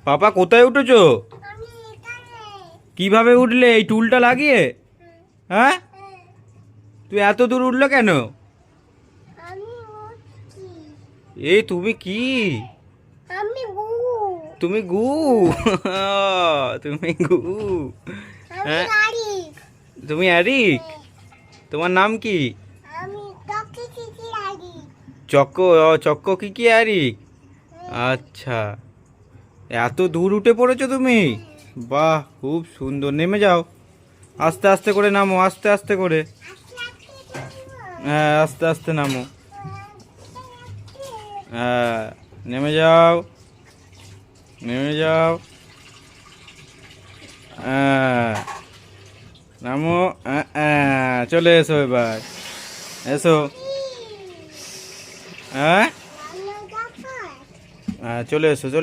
পাপা কোথায় উঠেছো? আমি এখানে। কিভাবে উঠলে এই টুলটা লাগিয়ে? হ্যাঁ, তুই এত দূর উঠলো কেন? আমি উঠছি। এই তুমি কি? আমি গু। তুমি গু? তুমি গু? আমি হ্যাঁ, গাড়ি। তুমি অ্যারিক? তোমার নাম কি? আমি টকি চিচি গাড়ি। চক্ক চক্ক কি কি অ্যারিক? আচ্ছা, এত দূর উঠে পড়েছো তুমি? বাহ, খুব সুন্দর। নেমে যাও, আস্তে আস্তে করে নামো, আস্তে আস্তে করে। হ্যাঁ, আস্তে আস্তে নামো। হ্যাঁ, নেমে যাও, নেমে যাও। হ্যাঁ, নামো। চলে এসো এবার, এসো। হ্যাঁ, চলে এসো, চলে